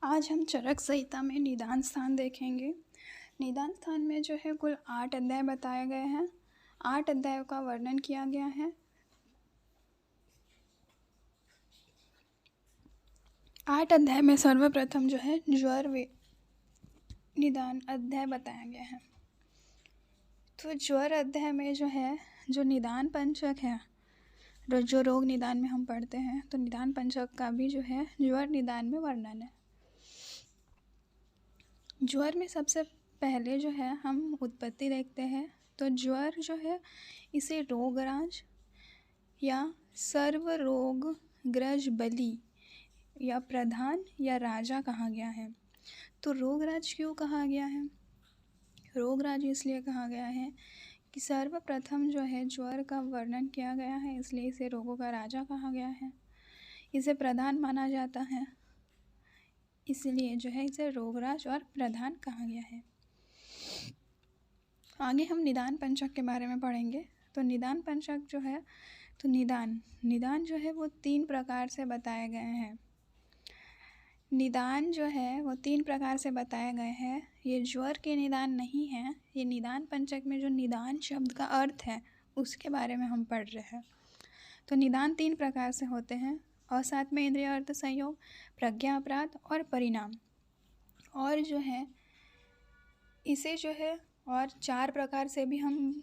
आज हम चरक संहिता में निदान स्थान देखेंगे। निदान स्थान में जो है कुल 8 अध्याय बताए गए हैं। 8 अध्यायों का वर्णन किया गया है। 8 अध्याय में सर्वप्रथम जो है ज्वर निदान अध्याय बताया गया है। तो ज्वर अध्याय में जो है जो निदान पंचक है, जो रोग निदान में हम पढ़ते हैं, तो निदान पंचक का भी जो है ज्वर निदान में वर्णन है। ज्वर में सबसे पहले जो है हम उत्पत्ति देखते हैं। तो ज्वर जो है इसे रोगराज या सर्व रोग ग्रज बली या प्रधान या राजा कहा गया है। तो रोगराज क्यों कहा गया है? रोगराज इसलिए कहा गया है कि सर्वप्रथम जो है ज्वर का वर्णन किया गया है, इसलिए इसे रोगों का राजा कहा गया है। इसे प्रधान माना जाता है, इसलिए जो है इसे रोगराज और प्रधान कहा गया है। आगे हम निदान पंचक के बारे में पढ़ेंगे। तो निदान पंचक जो है, तो निदान जो है वो 3 प्रकार से बताए गए हैं। निदान जो है वो 3 प्रकार से बताए गए हैं। ये ज्वर के निदान नहीं है, ये निदान पंचक में जो निदान शब्द का अर्थ है उसके बारे में हम पढ़ रहे हैं। तो निदान 3 प्रकार से होते हैं: असात में इंद्रिय अर्थ संयोग, प्रज्ञा अपराध और परिणाम। और जो है इसे जो है और 4 प्रकार से भी हम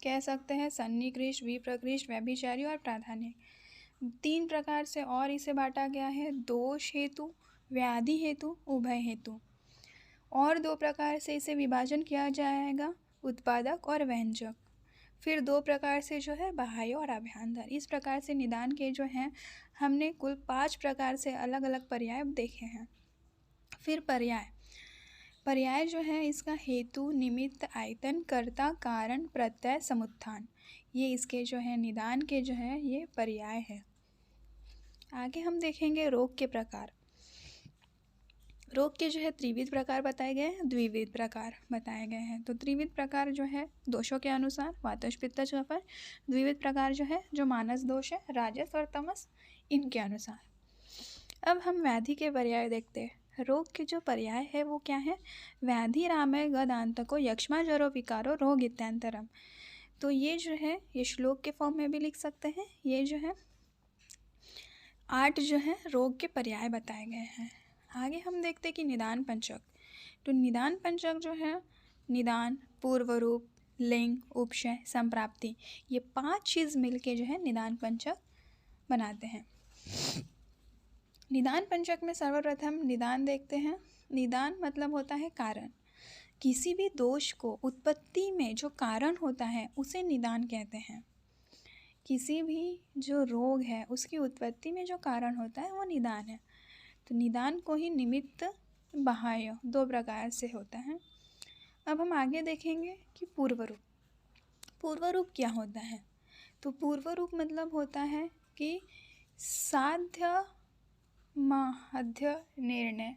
कह सकते हैं: सन्निकृष्ट, विप्रकृष्ट, व्यभिचारी और प्राधान्य। 3 प्रकार से और इसे बांटा गया है: दोष हेतु, व्याधि हेतु, उभय हेतु। और 2 प्रकार से इसे विभाजन किया जाएगा: उत्पादक और व्यंजक। फिर 2 प्रकार से जो है बाह्य और आभ्यंतर। इस प्रकार से निदान के जो हैं हमने कुल 5 प्रकार से अलग अलग पर्याय देखे हैं। फिर पर्याय जो है इसका हेतु, निमित्त, आयतन, कर्ता, कारण, प्रत्यय, समुत्थान, ये इसके जो है निदान के जो है ये पर्याय है। आगे हम देखेंगे रोग के प्रकार। रोग के जो है त्रिविध प्रकार बताए गए हैं, द्विविध प्रकार बताए गए हैं। तो त्रिविध प्रकार जो है दोषों के अनुसार वातज पित्तज कफज, द्विविध प्रकार जो है जो मानस दोष है, राजस और तमस, इनके अनुसार। अब हम व्याधि के पर्याय देखते हैं। रोग के जो पर्याय है वो क्या है? व्याधि रामय गदांतको यक्ष्मा जरो विकारो रोग इत्यांतरम। तो ये जो है ये श्लोक के फॉर्म में भी लिख सकते हैं। ये जो है 8 जो है रोग के पर्याय बताए गए हैं। आगे हम देखते हैं कि निदान पंचक। तो निदान पंचक जो है निदान, पूर्व रूप, लिंग, उपशय, संप्राप्ति, ये 5 चीज़ मिलके जो है निदान पंचक बनाते हैं। निदान पंचक में सर्वप्रथम निदान देखते हैं। निदान मतलब होता है कारण। किसी भी दोष को उत्पत्ति में जो कारण होता है उसे निदान कहते हैं। किसी भी जो रोग है उसकी उत्पत्ति में जो कारण होता है वो निदान है। तो निदान को ही निमित्त, बाह्य 2 प्रकार से होता है। अब हम आगे देखेंगे कि पूर्व रूप। पूर्व रूप क्या होता है? तो पूर्व रूप मतलब होता है कि साध्य, माध्य, निर्णय,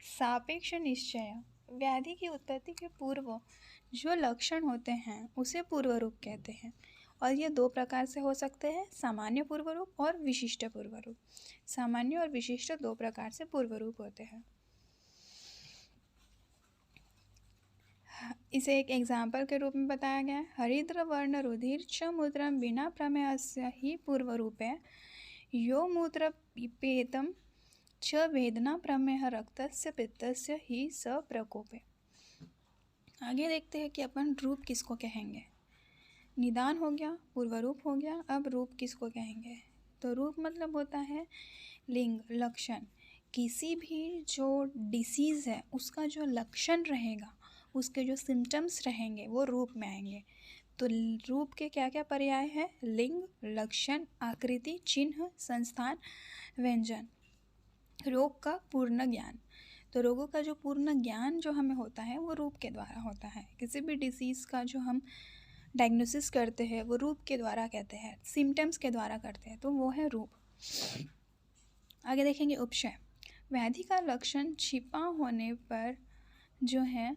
सापेक्ष निश्चय, व्याधि की उत्पत्ति के पूर्व जो लक्षण होते हैं उसे पूर्व रूप कहते हैं। और ये 2 प्रकार से हो सकते हैं: सामान्य पूर्व रूप और विशिष्ट पूर्व रूप। सामान्य और विशिष्ट 2 प्रकार से पूर्व रूप होते हैं। इसे एक एग्जाम्पल के रूप में बताया गया है: हरिद्र वर्ण रुधिर च मूत्रम बिना प्रमेयस्य ही पूर्व रूपे यो मूत्र पिपेतम च वेदना प्रमेह रक्तस्य पित्तस्य ही स प्रकोपे। आगे देखते हैं कि अपन रूप किसको कहेंगे। निदान हो गया, पूर्व रूप हो गया, अब रूप किसको कहेंगे? तो रूप मतलब होता है लिंग, लक्षण। किसी भी जो डिसीज़ है उसका जो लक्षण रहेगा, उसके जो सिम्टम्स रहेंगे वो रूप में आएंगे। तो रूप के क्या क्या पर्याय है? लिंग, लक्षण, आकृति, चिन्ह, संस्थान, व्यंजन। रोग का पूर्ण ज्ञान। तो रोगों का जो पूर्ण ज्ञान जो हमें होता है वो रूप के द्वारा होता है। किसी भी डिसीज़ का जो हम डायग्नोसिस करते हैं वो रूप के द्वारा कहते हैं, सिम्टम्स के द्वारा करते हैं, तो वो है रूप। आगे देखेंगे उपशय। व्याधि का लक्षण छिपा होने पर जो है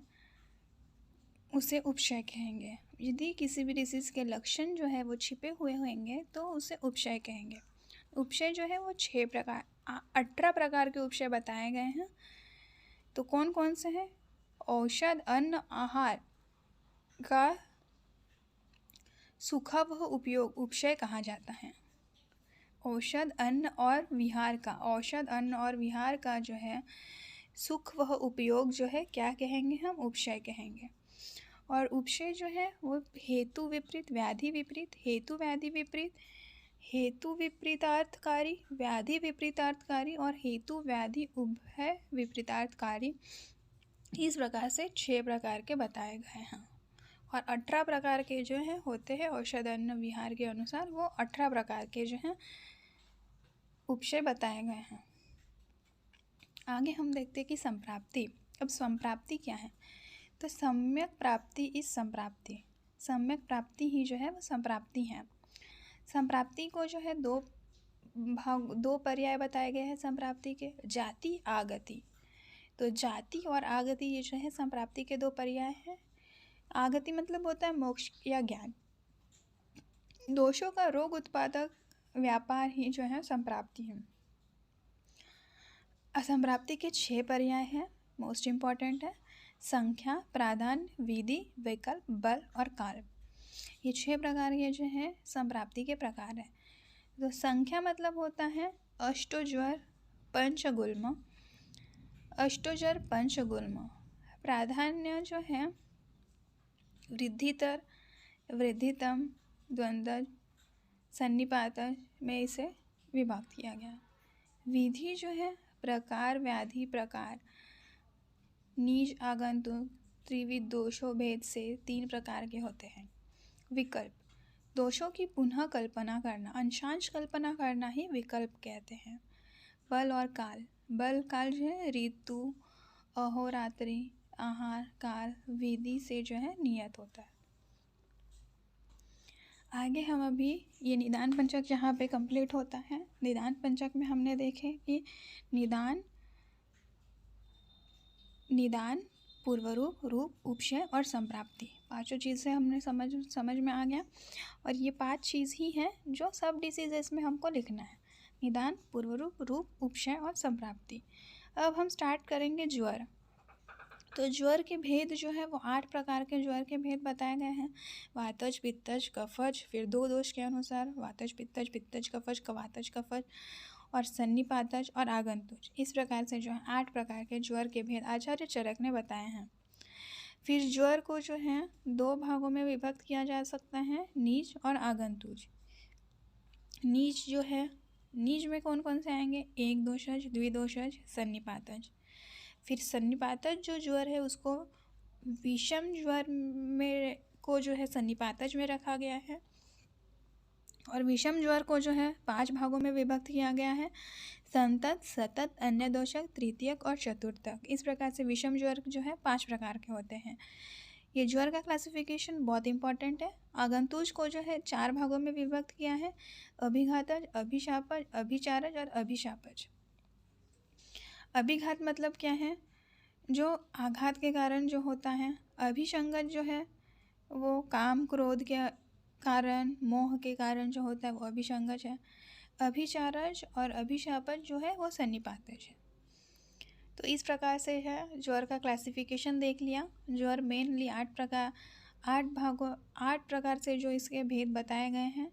उसे उपशय कहेंगे। यदि किसी भी डिसीज़ के लक्षण जो है वो छिपे हुए होंगे तो उसे उपशय कहेंगे। उपशय जो है वो 18 प्रकार के उपशय बताए गए हैं। तो कौन कौन से हैं? औषध, अन्न, आहार का सुखव उपयोग उपशय कहा जाता है। औषध, अन्न और विहार का, औषध, अन्न और विहार का जो है सुख वह उपयोग जो है क्या कहेंगे हम? उपशय कहेंगे। और उपशय जो है वो हेतु विपरीत, व्याधि विपरीत, हेतु व्याधि विपरीत, हेतु विपरीतार्थकारी, व्याधि विपरीतार्थकारी और हेतु व्याधि उभय विपरीतार्थकारी, इस प्रकार से 6 प्रकार के बताए गए हैं। और 18 प्रकार के जो हैं होते हैं औषध, अन्न, विहार के अनुसार, वो 18 प्रकार के जो हैं उपशय बताए गए हैं। आगे हम देखते हैं कि संप्राप्ति। अब संप्राप्ति क्या है? तो सम्यक प्राप्ति इस संप्राप्ति, सम्यक प्राप्ति ही जो है वो संप्राप्ति है। संप्राप्ति को जो है दो पर्याय बताए गए हैं संप्राप्ति के, जाति, आगति। तो जाति और आगति ये जो है संप्राप्ति के 2 पर्याय हैं। आगति मतलब होता है मोक्ष या ज्ञान। दोषों का रोग उत्पादक व्यापार ही जो है संप्राप्ति है। असंप्राप्ति के 6 पर्याय हैं, मोस्ट इम्पॉर्टेंट है संख्या, प्राधान्य, विधि, विकल्प, बल और काल। ये 6 प्रकार के जो हैं संप्राप्ति के प्रकार हैं। तो संख्या मतलब होता है अष्टोज्वर पंचगुल्म, अष्टोजर पंचगुल्म। प्राधान्य जो है वृद्धितर, वृद्धितम, द्वंद्व, सन्निपात में इसे विभाग किया गया। विधि जो है प्रकार, व्याधि, प्रकार, नीच, आगंतुक, त्रिविध दोषों भेद से 3 प्रकार के होते हैं। विकल्प, दोषों की पुनः कल्पना करना, अंशांश कल्पना करना ही विकल्प कहते हैं। बल और काल, बल काल जो है ऋतु, अहोरात्रि, आहार, काल, विधि से जो है नियत होता है। आगे हम अभी ये निदान पंचक जहाँ पे कंप्लीट होता है, निदान पंचक में हमने देखे कि निदान, पूर्वरूप, रूप, उपशय और संप्राप्ति, 5 चीज़ें हमने समझ में आ गया। और ये 5 चीज़ ही हैं जो सब डिसीजेस में हमको लिखना है, निदान, पूर्वरूप, रूप, उपशय और संप्राप्ति। अब हम स्टार्ट करेंगे ज्वर। तो ज्वर के भेद जो है वो 8 प्रकार के ज्वर के भेद बताए गए हैं। वातज, पित्तज, कफज, फिर 2 दोष के अनुसार वातज, पित्तज, पित्तज, कफज, कवातज, कफज और सन्निपातज और आगंतुज। इस प्रकार से जो है 8 प्रकार के ज्वर के भेद आचार्य चरक ने बताए हैं। फिर ज्वर को जो है 2 भागों में विभक्त किया जा सकता है, नीच और आगंतुज। नीच जो है, नीच में कौन कौन से आएंगे? एक दोषज, द्विदोषज, सन्निपातज। फिर सन्निपातज जो ज्वर है उसको विषम ज्वर में को जो है सन्निपातज में रखा गया है। और विषम ज्वर को जो है 5 भागों में विभक्त किया गया है, संतत, सतत, अन्य दोषक, तृतीयक और चतुर्थक। इस प्रकार से विषम ज्वर जो है 5 प्रकार के होते हैं। ये ज्वर का क्लासिफिकेशन बहुत इंपॉर्टेंट है। आगंतुज को जो है 4 भागों में विभक्त किया है, अभिघातज, अभिशापज, अभिचारज और अभिशापज। अभिघात मतलब क्या है? जो आघात के कारण जो होता है। अभिसंगत जो है वो काम क्रोध के कारण, मोह के कारण जो होता है वो अभिसंगत है। अभिचारज और अभिशापज जो है वो सन्निपातज है। तो इस प्रकार से है ज्वर का क्लासिफिकेशन देख लिया। ज्वर मेनली 8 प्रकार से जो इसके भेद बताए गए हैं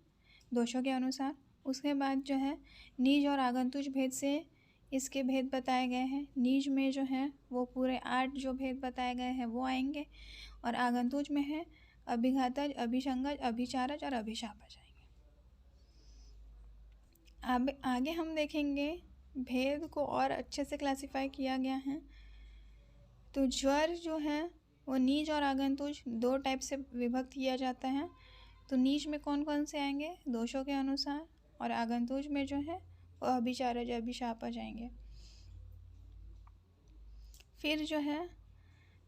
दोषों के अनुसार। उसके बाद जो है नीच और आगंतुज भेद से इसके भेद बताए गए हैं। नीच में जो है वो पूरे 8 जो भेद बताए गए हैं वो आएंगे, और आगंतुज में है अभिघातज, अभिसंगज, अभिचारज और अभिशापज आएंगे। अब आगे हम देखेंगे भेद को और अच्छे से क्लासिफाई किया गया है। तो ज्वर जो है वो नीच और आगंतुज 2 टाइप से विभक्त किया जाता है। तो नीच में कौन कौन से आएंगे? दोषों के अनुसार। और आगंतुज में जो है वो अभिचारज, अभिशापज आएंगे। फिर जो है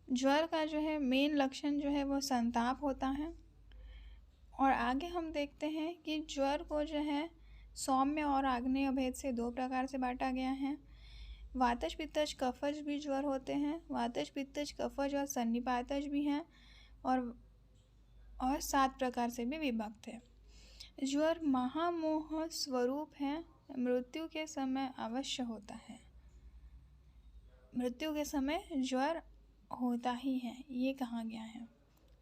ज्वर का जो है मेन लक्षण जो है वो संताप होता है। और आगे हम देखते हैं कि ज्वर को जो है सौम्य और आग्नेय भेद से 2 प्रकार से बांटा गया है। वातज, पित्तज, कफज भी ज्वर होते हैं। वातज, पित्तज, कफज और सन्निपातज भी हैं, और 7 प्रकार से भी विभक्त है। ज्वर महामोह स्वरूप है, मृत्यु के समय अवश्य होता है। मृत्यु के समय ज्वर होता ही है, ये कहा गया है।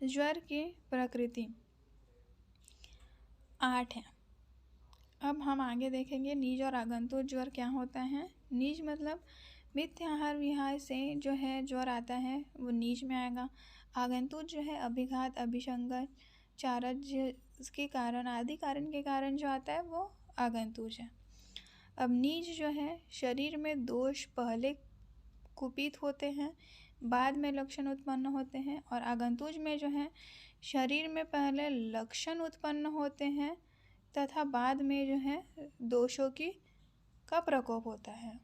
ज्वर की प्रकृति 8 है। अब हम आगे देखेंगे नीज और आगंतुक ज्वर क्या होता है। नीज मतलब मिथ्य आहार विहार से जो है ज्वर आता है वो नीज में आएगा। आगंतुक जो है अभिघात, अभिसंगत, चारज्य के कारण आदि कारण के कारण जो आता है वो आगंतुक है। अब नीज जो है शरीर में दोष पहले कुपित होते हैं, बाद में लक्षण उत्पन्न होते हैं, और आगंतुक में जो है शरीर में पहले लक्षण उत्पन्न होते हैं तथा बाद में जो है दोषों का प्रकोप होता है।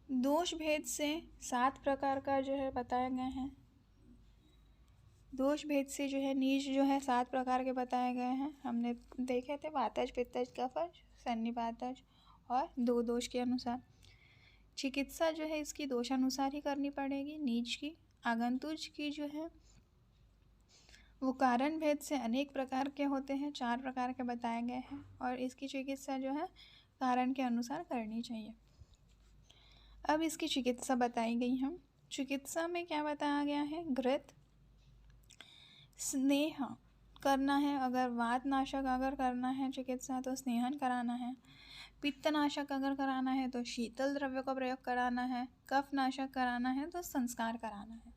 दोष भेद से 7 प्रकार का जो है बताया गया है। दोष भेद से जो है नीज जो है 7 प्रकार के बताए गए हैं। हमने देखे थे वातज, पित्तज, कफज, सन्निपातज और 2 दोष के अनुसार। चिकित्सा जो है इसकी दोषानुसार ही करनी पड़ेगी नीज की। आगंतुक की जो है वो कारण भेद से अनेक प्रकार के होते हैं, 4 प्रकार के बताए गए हैं, और इसकी चिकित्सा जो है कारण के अनुसार करनी चाहिए। अब इसकी चिकित्सा बताई गई है। चिकित्सा में क्या बताया गया है। घृत स्नेह करना है, अगर वातनाशक अगर करना है चिकित्सा तो स्नेहन कराना है। पित्तनाशक अगर कराना है तो शीतल द्रव्य का प्रयोग कराना है। कफनाशक कराना है तो संस्कार कराना है।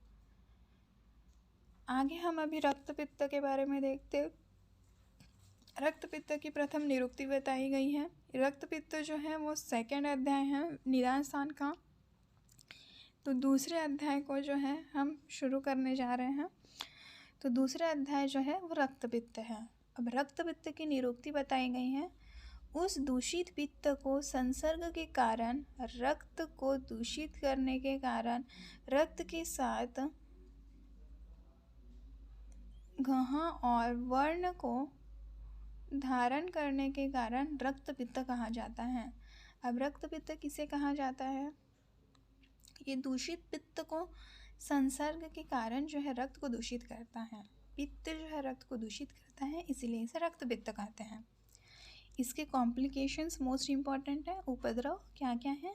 आगे हम अभी रक्त पित्त के बारे में देखते। रक्त पित्त की प्रथम निरुक्ति बताई गई है। रक्त पित्त जो है वो 2nd अध्याय है निदान स्थान का। तो दूसरे अध्याय को जो है हम शुरू करने जा रहे हैं। तो दूसरा अध्याय जो है वो रक्त पित्त है। अब रक्त पित्त की निरुक्ति बताई गई है। उस दूषित पित्त को संसर्ग के कारण, रक्त को दूषित करने के कारण, रक्त के साथ घहा और वर्ण को धारण करने के कारण रक्त पित्त कहा जाता है। अब रक्त पित्त किसे कहा जाता है। ये दूषित पित्त को संसर्ग के कारण जो है रक्त को दूषित करता है। पित्त जो है रक्त को दूषित करता है, इसीलिए इसे रक्त पित्त कहते हैं। इसके कॉम्प्लिकेशंस मोस्ट इम्पॉर्टेंट है। उपद्रव क्या क्या है।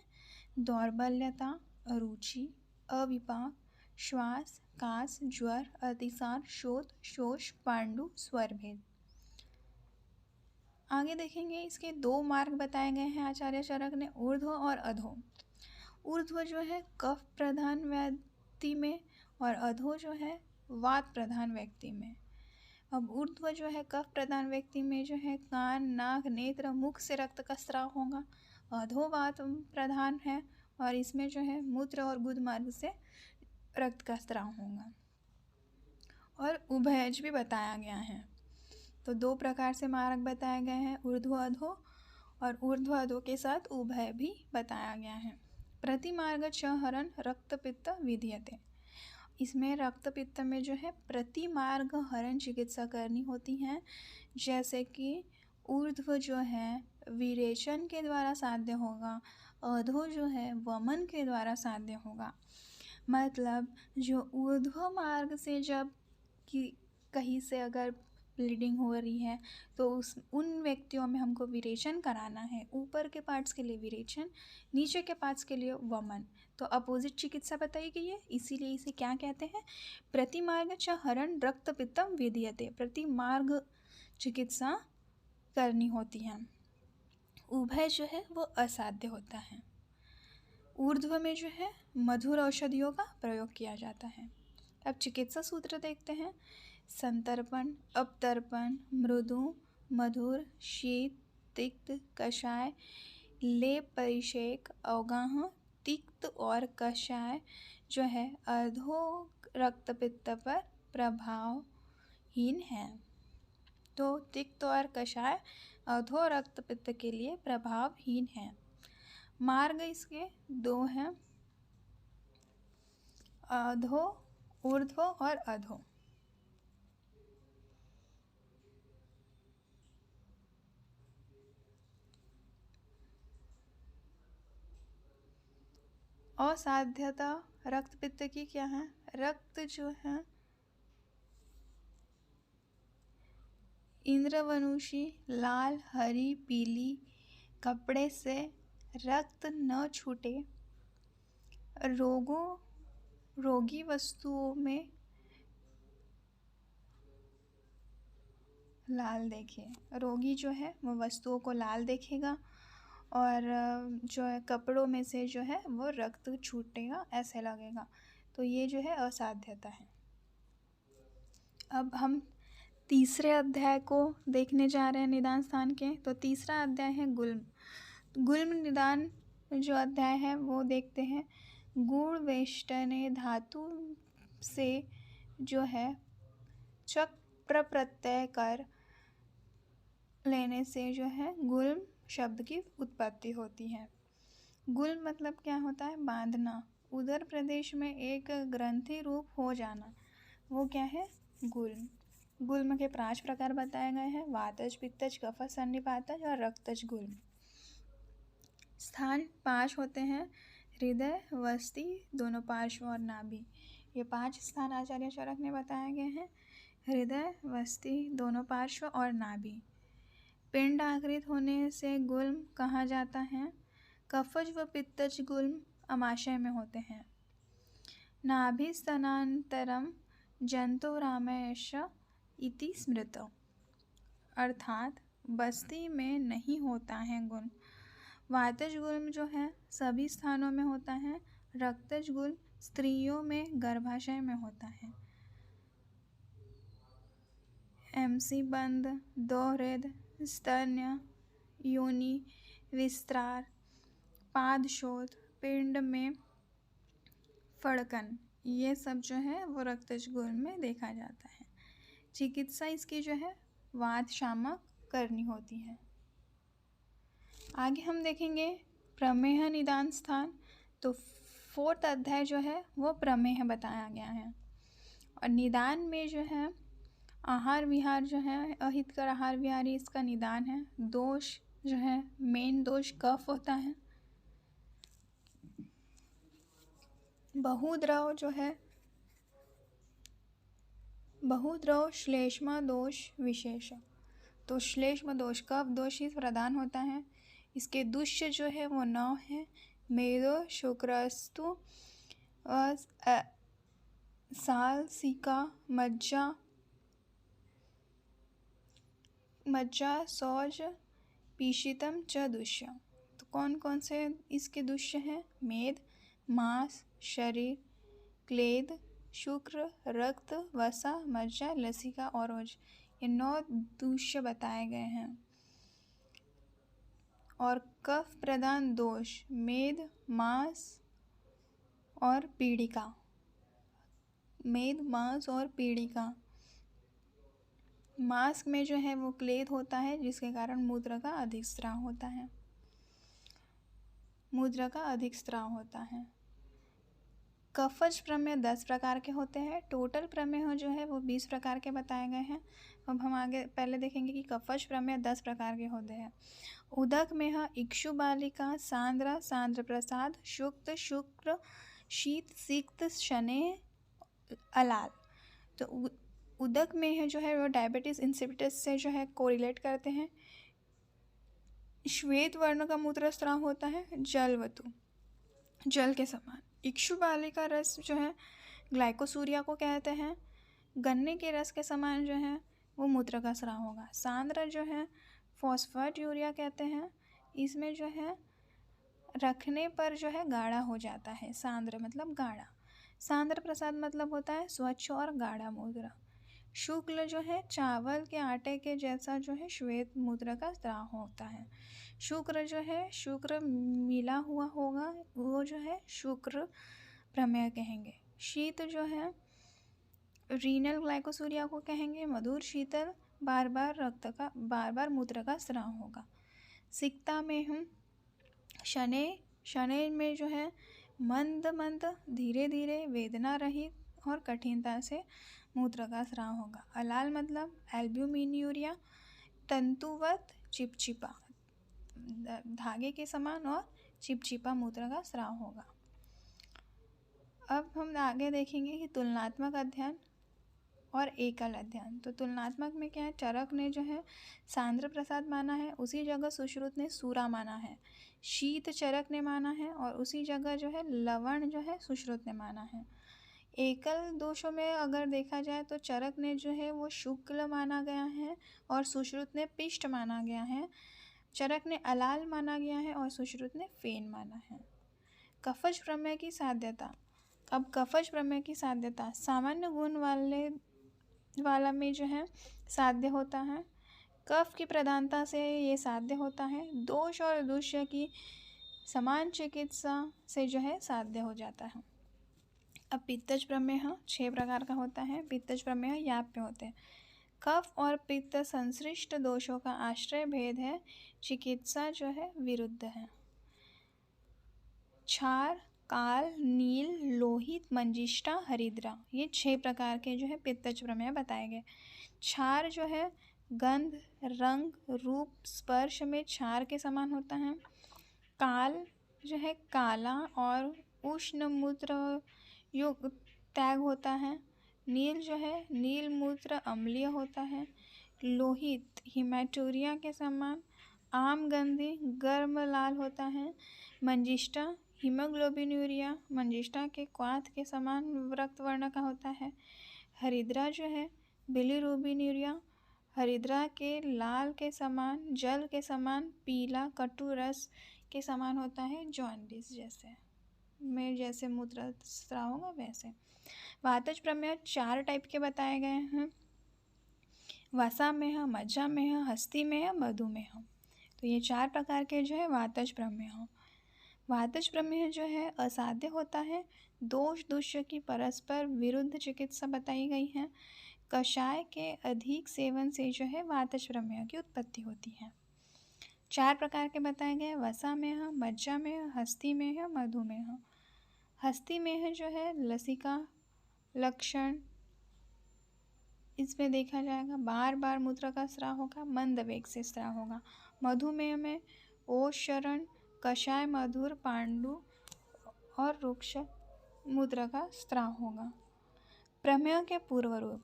दौर्बल्यता, अरुचि, अविपाक, श्वास, कास, ज्वर, अतिसार, शोथ, शोष, पांडु, स्वर भेद। आगे देखेंगे इसके 2 मार्ग बताए गए हैं आचार्य चरक ने, ऊर्ध्व और अधो। ऊर्ध्व जो है कफ प्रधान व्यक्ति में और अधो जो है वात प्रधान व्यक्ति में। अब ऊर्ध्व जो है कफ प्रधान व्यक्ति में जो है कान, नाक, नेत्र, मुख से रक्त का स्राव होगा। अधो वात प्रधान है और इसमें जो है मूत्र और गुद मार्ग से रक्त का स्राव होगा। और उभयज भी बताया गया है। तो 2 प्रकार से मार्ग बताए गए हैं, ऊर्ध्व अधो, और ऊर्ध्व अधो के साथ उभय भी बताया गया है। प्रति मार्ग च हरण रक्त पित्त विधीयते। इसमें रक्त पित्त में जो है प्रति मार्ग हरण चिकित्सा करनी होती है। जैसे कि ऊर्ध्व जो है विरेचन के द्वारा साध्य होगा, अधो जो है वमन के द्वारा साध्य होगा। मतलब जो ऊर्ध्व मार्ग से जब कि कहीं से अगर ब्लीडिंग हो रही है तो उन व्यक्तियों में हमको विरेचन कराना है। ऊपर के पार्ट्स के लिए विरेचन, नीचे के पार्ट्स के लिए वमन। तो अपोजिट चिकित्सा बताई गई है, इसीलिए इसे क्या कहते हैं, प्रतिमार्ग च हरण रक्त पित्तम विधीयते। प्रतिमार्ग चिकित्सा करनी होती है। उभय जो है वो असाध्य होता है। ऊर्ध्व में जो है मधुर औषधियों का प्रयोग किया जाता है। अब चिकित्सा सूत्र देखते हैं। संतर्पण, अपतर्पण, मृदु, मधुर, शीत, तिक्त, कषाय, लेप, परिषेक, अवगाह, तिक्त और कषाय जो है अधो रक्त पित्त पर प्रभावहीन है। तो तिक्त और कषाय अधो रक्त पित्त के लिए प्रभावहीन है। मार्ग इसके 2 हैं, अधो, ऊर्ध्व और अधो। असाध्यता रक्त पित्त की क्या है। रक्त जो है इंद्रवनुषी, लाल, हरी, पीली कपड़े से रक्त न छूटे, रोगी वस्तुओं में लाल देखे। रोगी जो है वो वस्तुओं को लाल देखेगा और जो है कपड़ों में से जो है वो रक्त छूटेगा ऐसे लगेगा। तो ये जो है असाध्यता है। अब हम तीसरे अध्याय को देखने जा रहे हैं निदान स्थान के। तो तीसरा अध्याय है गुल्म। गुल्म निदान जो अध्याय है वो देखते हैं। गुण वेष्टने धातु से जो है चक प्रत्यय कर लेने से जो है गुल्म शब्द की उत्पत्ति होती है। गुल्म मतलब क्या होता है? बांधना, उदर प्रदेश में एक ग्रंथि रूप हो जाना, वो क्या है? गुल्म। गुल्म के 5 प्रकार बताए गए हैं: वातज, पित्तज, कफज, सन्निपातज और रक्तज गुल्म। स्थान 5 होते हैं: हृदय, वस्ति, दोनों पार्श्व और नाभि। ये 5 स्थान आचार्य चरक ने बताए गए हैं: हृदय, वस्ति, दोनों पार्श्व और नाभि। पिंड आकृत होने से गुल्म कहा जाता है। कफज व पित्तज गुल्म अमाशय में होते हैं। नाभि स्तनांतरम जंतुरामयश इति स्मृत, अर्थात बस्ती में नहीं होता है गुल्म। वातज गुल्म जो है सभी स्थानों में होता है। रक्तज गुल्म स्त्रियों में गर्भाशय में होता है। MC बंद, दोहृद, स्तन्य, योनि विस्तार, पादशोथ, पिंड में फड़कन, ये सब जो है वो रक्तज गुल्म में देखा जाता है। चिकित्सा इसकी जो है वात शामक करनी होती है। आगे हम देखेंगे प्रमेह निदान स्थान। तो 4th अध्याय जो है वो प्रमेह बताया गया है। और निदान में जो है आहार विहार जो है, अहितकर आहार विहारी इसका निदान है। दोष जो है, मेन दोष कफ होता है। बहुद्रव जो है, बहुद्रव श्लेष्म दोष विशेष। तो श्लेष्म दोष, कफ दोष ही प्रधान होता है। इसके दुष्य जो है वो 9 है: मेदो, शुक्रस्तु, साल, सिका, मज्जा, सौज, पीशितम च दुष्य। तो कौन कौन से इसके दुष्य हैं? मेद, मांस, शरीर, क्लेद, शुक्र, रक्त, वसा, मज्जा, लसिका और ओज। ये 9 दुष्य बताए गए हैं। और कफ प्रधान दोष मेद, मांस और पीड़िका। मेद, मांस और पीड़िका। मांस में जो है वो क्लेद होता है, जिसके कारण मूत्र का अधिक स्राव होता है। मूत्र का अधिक स्राव होता है। कफज प्रमेह 10 प्रकार के होते हैं। टोटल प्रमेह जो है वो 20 प्रकार के बताए गए हैं। अब हम आगे पहले देखेंगे कि कफज प्रमेह 10 प्रकार के होते हैं। उदक मेह, इक्षु बालिका, सांद्र, सांद्र प्रसाद, शुक्त, शुक्र, शीत, सिक्त, शने, अलाल। तो उदक में जो है वो डायबिटीज इंसिपिटस से जो है कोरिलेट करते हैं। श्वेत वर्ण का मूत्र स्राव होता है, जलवतु, जल के समान। इक्षु बालिका रस जो है ग्लाइकोसूरिया को कहते हैं। गन्ने के रस के समान जो है वो मूत्र का स्राव होगा। सांद्र जो है फॉस्फेट यूरिया कहते हैं। इसमें जो है रखने पर जो है गाढ़ा हो जाता है। सांद्र मतलब गाढ़ा। सांद्र प्रसाद मतलब होता है स्वच्छ और गाढ़ा मूत्र। शुक्ल जो है चावल के आटे के जैसा जो है श्वेत मूत्र का स्राव होता है। शुक्र जो है शुक्र मिला हुआ होगा, वो जो है शुक्र प्रमेय कहेंगे। शीत जो है रीनल ग्लाइकोसूरिया को कहेंगे। मधुर शीतल बार बार मूत्र का स्राव होगा। सिक्ता में हम शने में जो है मंद मंद धीरे धीरे वेदना रहित और कठिनता से मूत्र का स्राव होगा। अलाल मतलब एल्ब्यूमिन्यूरिया, तंतुवत चिपचिपा, धागे के समान और चिपचिपा मूत्र का स्राव होगा। अब हम आगे देखेंगे कि तुलनात्मक अध्ययन और एकल अध्ययन। तो तुलनात्मक में क्या है, चरक ने जो है सांद्र प्रसाद माना है, उसी जगह सुश्रुत ने सूरा माना है। शीत चरक ने माना है और उसी जगह जो है लवण जो है सुश्रुत ने माना है। एकल दोषों में अगर देखा जाए तो चरक ने जो है वो शुक्ल माना गया है और सुश्रुत ने पिष्ट माना गया है। चरक ने अलाल माना गया है और सुश्रुत ने फेन माना है। कफज प्रमेय की साध्यता। अब कफज प्रमेय की साध्यता सामान्य गुण वाला में जो है साध्य होता है। कफ की प्रधानता से ये साध्य होता है। दोष और दूष्य की समान चिकित्सा से जो है साध्य हो जाता है। अब पित्तज प्रमेय 6 प्रकार का होता है। पित्तज प्रमेय याप्य होते हैं। कफ और पित्त संश्लिष्ट दोषों का आश्रय भेद है, चिकित्सा जो है विरुद्ध है। क्षार, काल, नील, लोहित, मंजिष्ठा, हरिद्रा, ये 6 प्रकार के जो है पित्तज प्रमेय बताए गए। क्षार जो है गंध, रंग, रूप, स्पर्श में क्षार के समान होता है। काल जो है काला और उष्ण मूत्र युक्त त्याग होता है। नील जो है नील मूत्र अम्लीय होता है। लोहित हिमेटूरिया के समान आमगंधी गर्म लाल होता है। मंजिष्ठा हीमोग्लोबिनूरिया मंजिष्ठा के क्वाथ के समान रक्त वर्ण का होता है। हरिद्रा जो है बिलिरुबिनूरिया हरिद्रा के लाल के समान जल के समान पीला कटु रस के समान होता है। जॉन्डिस जैसे मूत्र स्राव होगा वैसे। वातज प्रमेय 4 टाइप के बताए गए हैं। वसा में है, मज्जा में है, हस्ती में है, मधु में है। तो ये 4 प्रकार के जो है वातज प्रमेय हैं। वातज प्रमेय जो है असाध्य होता है। दोष दूष्य की परस्पर विरुद्ध चिकित्सा बताई गई है। कषाय के अधिक सेवन से जो है वातज प्रमेय की उत्पत्ति होती है। 4 प्रकार के बताए गए, वसा में है, मज्जा में है, हस्ती में है, मधु में है। हस्ती में है जो है लसिका लक्षण, इसमें देखा जाएगा बार बार मूत्र का स्राव होगा, मंद वेग से स्राव होगा। मधुमेह में ओशरण, कषाय, मधुर, पांडु और रुक्ष मूत्र का स्राव होगा। प्रमेय के पूर्व रूप।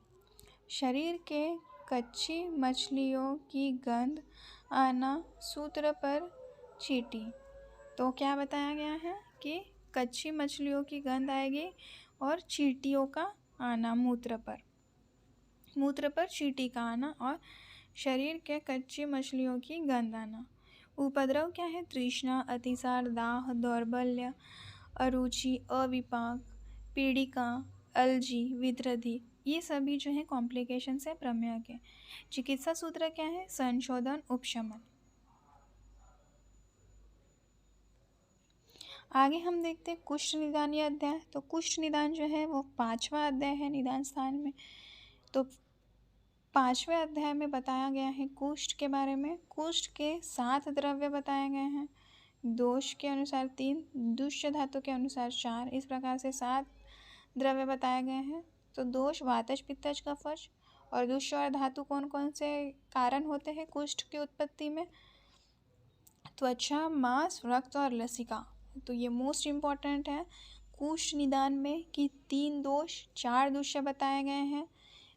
शरीर के कच्ची मछलियों की गंध आना, सूत्र पर चींटी। तो क्या बताया गया है कि कच्ची मछलियों की गंध आएगी और चींटियों का आना मूत्र पर चींटी का आना और शरीर के कच्ची मछलियों की गंध आना। उपद्रव क्या है, तृष्णा, अतिसार, दाह, दौर्बल्य, अरुचि, अविपाक, पीड़िका, अलजी, विद्रधि, ये सभी जो है कॉम्प्लिकेशंस है प्रमेय के। चिकित्सा सूत्र क्या है, संशोधन, उपशमन। आगे हम देखते हैं कुष्ठ निदानीय अध्याय। तो कुष्ठ निदान जो है वो 5वां अध्याय है निदान स्थान में। तो 5वें अध्याय में बताया गया है कुष्ठ के बारे में। कुष्ठ के 7 द्रव्य बताए गए हैं। दोष के अनुसार 3, दुष्य धातु के अनुसार 4, इस प्रकार से 7 द्रव्य बताए गए हैं। तो दोष वातज, पित्तज, कफज और दुष्य और धातु कौन कौन से कारण होते हैं कुष्ठ की उत्पत्ति में। त्वचा, मांस, रक्त और लसिका। तो ये मोस्ट इम्पॉर्टेंट है कुष्ठ निदान में कि 3 दोष 4 दुष्य बताए गए हैं।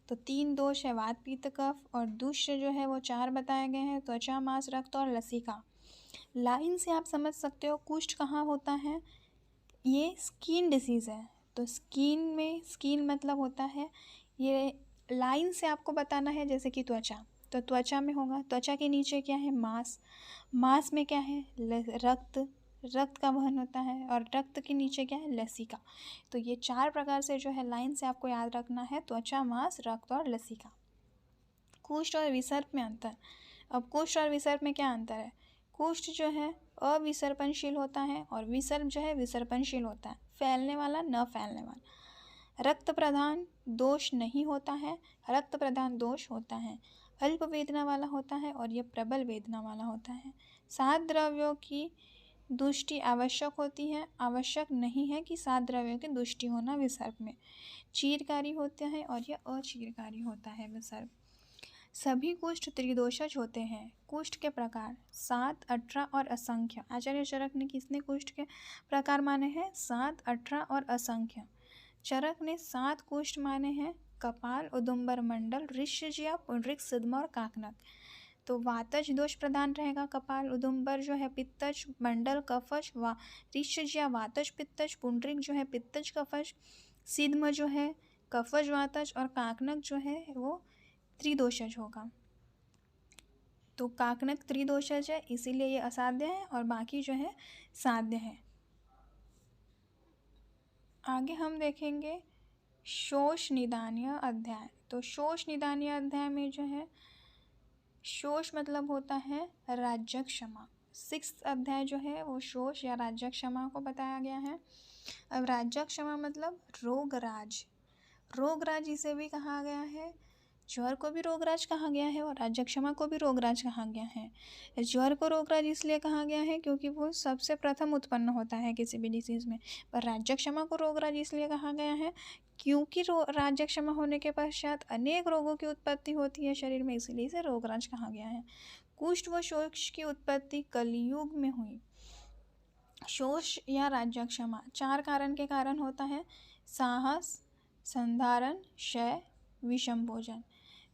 तो 3 दोष है वात, पित्त, कफ और दुष्य जो है वो 4 बताए गए हैं, त्वचा, मांस, रक्त और लसिका। लाइन से आप समझ सकते हो कुष्ठ कहाँ होता है। ये स्किन डिसीज़ है। तो स्किन मतलब होता है, ये लाइन से आपको बताना है जैसे कि त्वचा, तो त्वचा में होगा। त्वचा के नीचे क्या है, मांस में क्या है, रक्त का वहन होता है और रक्त के नीचे क्या है, लसिका। तो ये 4 प्रकार से जो है लाइन से आपको याद रखना है, त्वचा, मांस, रक्त और लसिका। कुष्ठ और विसर्प में अंतर। अब कुष्ठ और विसर्प में क्या अंतर है, कुष्ठ जो है अविसर्पनशील होता है और विसर्प जो है विसर्पनशील होता है, फैलने वाला न फैलने वाला। रक्त प्रधान दोष नहीं होता है, रक्त प्रधान दोष होता है, अल्प वेदना वाला होता है और यह प्रबल वेदना वाला होता है। 7 द्रव्यों की दुष्टि आवश्यक होती है, आवश्यक नहीं है कि 7 द्रव्यों की दुष्टि होना विसर्प में। चीरकारी होता है और यह अचीरकारी होता है विसर्प। सभी कुष्ठ त्रिदोषज होते हैं। कुष्ठ के प्रकार 7, 18 और असंख्य। आचार्य चरक ने किसने कुष्ठ के प्रकार माने हैं, 7, 18 और असंख्य। चरक ने 7 कुष्ठ माने हैं, कपाल, उदुम्बर मंडल, ऋष्यज्या, पुंडरीक, सिद्म और काकनक। तो वातज दोष प्रधान रहेगा कपाल, उदुम्बर जो है पित्तज, मंडल कफज, ऋष्यज्या वातज पित्तज, पुंडरीक जो है पित्तज कफज, सिद्म जो है कफज वातज और काकनक जो है वो त्रिदोषज होगा। तो काकनक त्रिदोषज है इसीलिए ये असाध्य है और बाकी जो है साध्य है। आगे हम देखेंगे शोष निदानीय अध्याय। तो शोष निदानीय अध्याय में जो है शोष मतलब होता है राज्य क्षमा। 6th अध्याय जो है वो शोष या राज्य क्षमा को बताया गया है। अब राज्य क्षमा मतलब रोगराज, रोगराज इसे भी कहा गया है, ज्वर को भी रोगराज कहा गया है और राज्य क्षमा को भी रोगराज कहा गया है। ज्वर को रोगराज इसलिए कहा गया है क्योंकि वो सबसे प्रथम उत्पन्न होता है किसी भी डिसीज़ में, पर राज्य क्षमा को रोगराज इसलिए कहा गया है क्योंकि राज्य क्षमा होने के पश्चात अनेक रोगों की उत्पत्ति होती है शरीर में, इसीलिए इसे रोगराज कहा गया है। कुष्ठ व शोष की उत्पत्ति कलियुग में हुई। शोष या राज्य क्षमा 4 कारण के कारण होता है, साहस, संधारण, क्षय, विषम भोजन।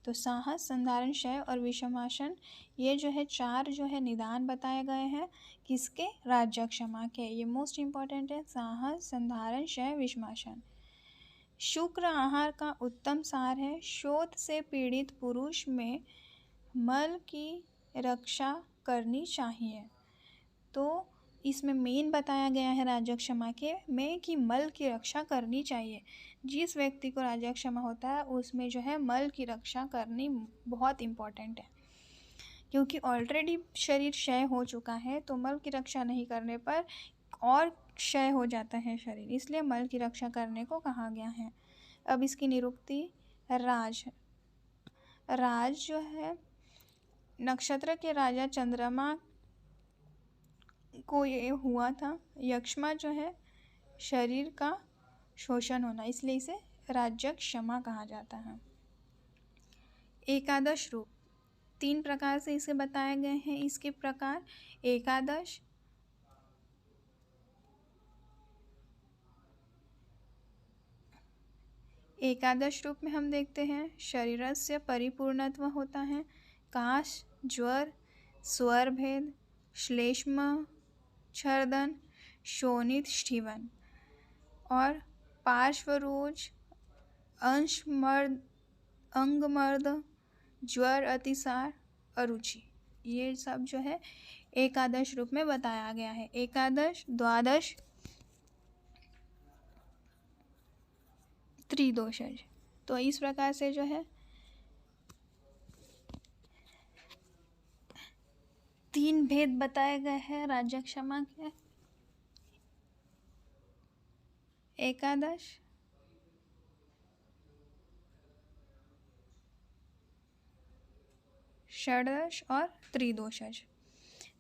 तो साहस, संधारण, क्षय और विषमासन ये जो है 4 जो है निदान बताए गए हैं किसके, राज्य क्षमा के। ये मोस्ट इम्पॉर्टेंट है, साहस, संधारण, क्षय, विषमासन। शुक्र आहार का उत्तम सार है। शोथ से पीड़ित पुरुष में मल की रक्षा करनी चाहिए। तो इसमें मेन बताया गया है राज्य क्षमा के में कि मल की रक्षा करनी चाहिए। जिस व्यक्ति को राज्य क्षमा होता है उसमें जो है मल की रक्षा करनी बहुत इम्पॉर्टेंट है, क्योंकि ऑलरेडी शरीर क्षय हो चुका है, तो मल की रक्षा नहीं करने पर और क्षय हो जाता है शरीर, इसलिए मल की रक्षा करने को कहा गया है। अब इसकी निरुक्ति राज। राज जो है नक्षत्र के राजा चंद्रमा को ये हुआ था। यक्ष्मा जो है शरीर का शोषण होना, इसलिए इसे राज्य क्षमा कहा जाता है। एकादश रूप 3 प्रकार से इसे बताए गए हैं। इसके प्रकार एकादश, एकादश रूप में हम देखते हैं शरीरस्य परिपूर्णत्व होता है, काश, ज्वर, स्वर भेद, श्लेष्म, छर्दन, शोणित, स्टीवन और पार्श्वरोज, अंशमर्द, अंगमर्द, ज्वर, अतिसार, अरुचि, ये सब जो है एकादश रूप में बताया गया है। एकादश, द्वादश, त्रिदोषज। तो इस प्रकार से जो है 3 भेद बताए गए हैं राज्य क्षमा के। एकादश, षोडश और त्रिदोषज।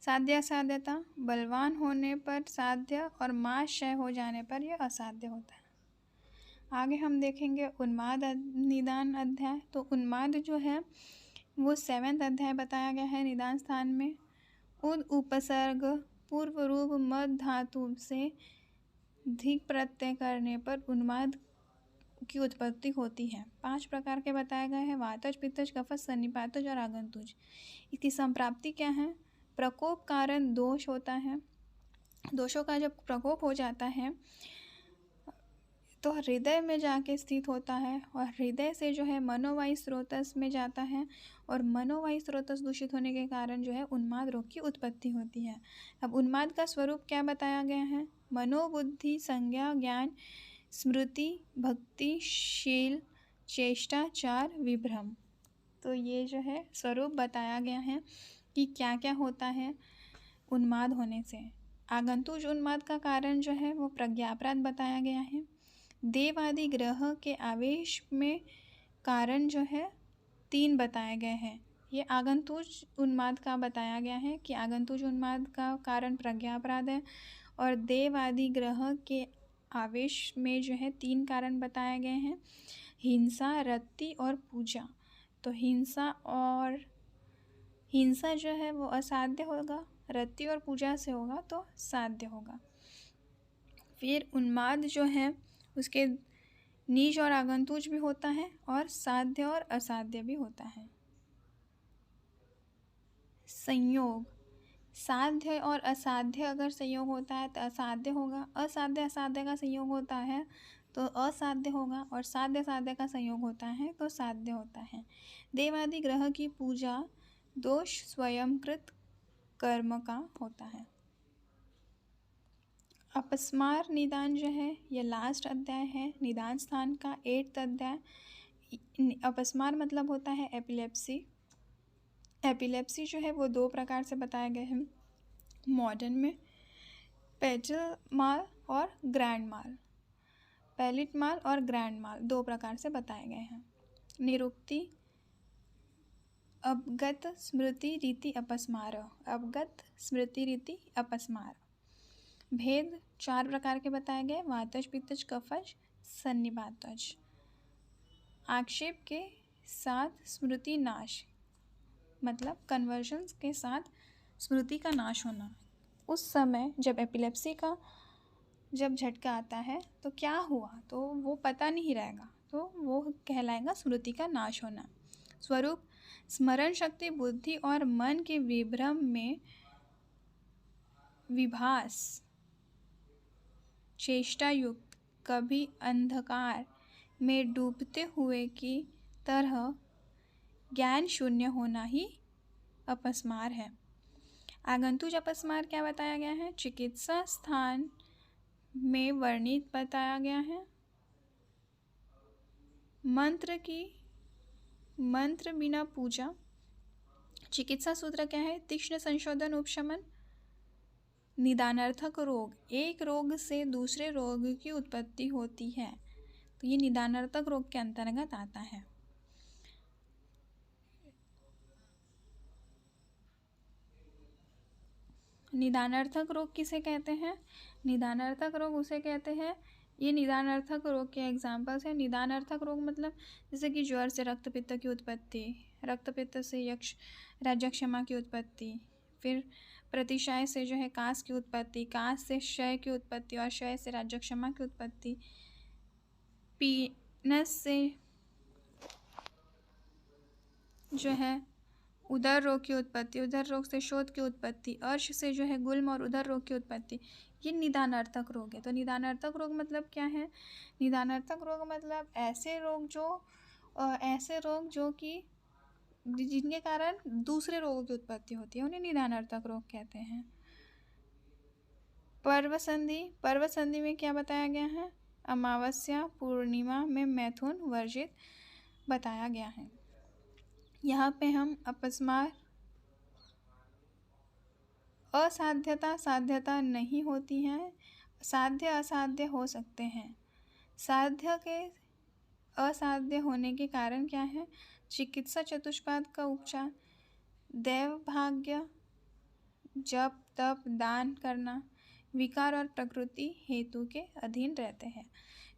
साध्य असाध्यता, बलवान होने पर साध्य और मास क्षय हो जाने पर यह असाध्य होता है। आगे हम देखेंगे उन्माद निदान अध्याय। तो उन्माद जो है वो 7th अध्याय बताया गया है निदान स्थान में। उद उपसर्ग पूर्व रूप मद धातु से धिक प्रत्यय करने पर उन्माद की उत्पत्ति होती है। 5 प्रकार के बताए गए हैं, वातज, पित्तज, कफज, सन्निपातज और आगंतुज। इसकी संप्राप्ति क्या है, प्रकोप कारण दोष होता है। दोषों का जब प्रकोप हो जाता है तो हृदय में जाके स्थित होता है और हृदय से जो है मनोवायु स्रोतस में जाता है और मनोवायु स्रोतस दूषित होने के कारण जो है उन्माद रोग की उत्पत्ति होती है। अब उन्माद का स्वरूप क्या बताया गया है, मनोबुद्धि, संज्ञा, ज्ञान, स्मृति, भक्ति, शील, चेष्टा, चार, विभ्रम। तो ये जो है स्वरूप बताया गया है कि क्या क्या होता है उन्माद होने से। आगंतुज उन्माद का कारण जो है वो प्रज्ञापराध बताया गया है। देव आदि ग्रह के आवेश में कारण जो है 3 बताए गए हैं। ये आगंतुज उन्माद का बताया गया है कि आगंतुज उन्माद का कारण प्रज्ञापराध है और देव आदि ग्रह के आवेश में जो है 3 कारण बताए गए हैं, हिंसा, रति और पूजा। तो हिंसा जो है वो असाध्य होगा, रति और पूजा से होगा तो साध्य होगा। फिर उन्माद जो है उसके निज और आगंतुज भी होता है और साध्य और असाध्य भी होता है। संयोग, साध्य और असाध्य अगर संयोग होता है तो असाध्य होगा, असाध्य असाध्य का संयोग होता है तो असाध्य होगा, और साध्य साध्य का संयोग होता है तो साध्य होता है। देवादि ग्रह की पूजा दोष स्वयंकृत कर्म का होता है। अपस्मार निदान जो है ये लास्ट अध्याय है, निदान स्थान का 8th अध्याय। अपस्मार मतलब होता है एपिलेप्सी। एपिलेप्सी जो है वो 2 प्रकार से बताए गए हैं मॉडर्न में, पेजल माल और ग्रैंड माल। पैलिट माल और ग्रैंड माल 2 प्रकार से बताए गए हैं। निरुक्ति, अवगत स्मृति रीति अपस्मार, अवगत स्मृति रीति अपस्मार। भेद 4 प्रकार के बताए गए, वातज पित्तज कफज सन्निपातज। आक्षेप के साथ स्मृति नाश, मतलब कन्वर्जन्स के साथ स्मृति का नाश होना। उस समय जब एपिलेप्सी का जब झटका आता है तो क्या हुआ तो वो पता नहीं रहेगा, तो वो कहलाएगा स्मृति का नाश होना। स्वरूप, स्मरण शक्ति बुद्धि और मन के विभ्रम में विभास चेष्टा युक्त कभी अंधकार में डूबते हुए की तरह ज्ञान शून्य होना ही अपस्मार है। आगंतुज अपस्मार क्या बताया गया है? चिकित्सा स्थान में वर्णित बताया गया है। मंत्र बिना पूजा। चिकित्सा सूत्र क्या है? तीक्ष्ण संशोधन उपशमन। निदानार्थक रोग, एक रोग से दूसरे रोग की उत्पत्ति होती है तो ये निदानार्थक रोग के अंतर्गत आता है। निदानार्थक रोग किसे कहते हैं? निदानार्थक रोग उसे कहते हैं, ये निदानार्थक रोग के एग्जाम्पल्स हैं। निदानार्थक रोग मतलब जैसे कि ज्वर से रक्तपित्त की उत्पत्ति, रक्तपित्त से राज्यक्षमा की उत्पत्ति, फिर प्रतिशय से जो है कास की उत्पत्ति, कास से क्षय की उत्पत्ति और क्षय से राज्यक्षमा की उत्पत्ति, पीनस से जो है उदर रोग की उत्पत्ति, उदर रोग से शोथ की उत्पत्ति, अर्श से जो है गुल्म और उदर रोग की उत्पत्ति, ये निदानार्थक रोग है। तो निदानार्थक रोग मतलब क्या है? निदानार्थक रोग मतलब ऐसे रोग जो कि जिनके कारण दूसरे रोगों की उत्पत्ति होती है, उन्हें निदानार्थक रोग कहते हैं। पर्व संधि में क्या बताया गया है? अमावस्या पूर्णिमा में मैथुन वर्जित बताया गया है। यहाँ पे हम अपस्मार, असाध्यता साध्यता नहीं होती है, साध्य असाध्य हो सकते हैं। साध्य के असाध्य होने के कारण क्या है? चिकित्सा चतुष्पाद का उपचार, दैव भाग्य, जप तप दान करना, विकार और प्रकृति हेतु के अधीन रहते हैं।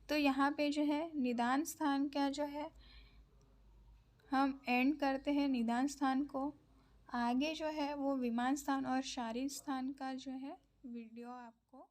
तो यहाँ पे जो है निदान स्थान का जो है हम एंड करते हैं निदान स्थान को। आगे जो है वो विमान स्थान और शारीर स्थान का जो है वीडियो आपको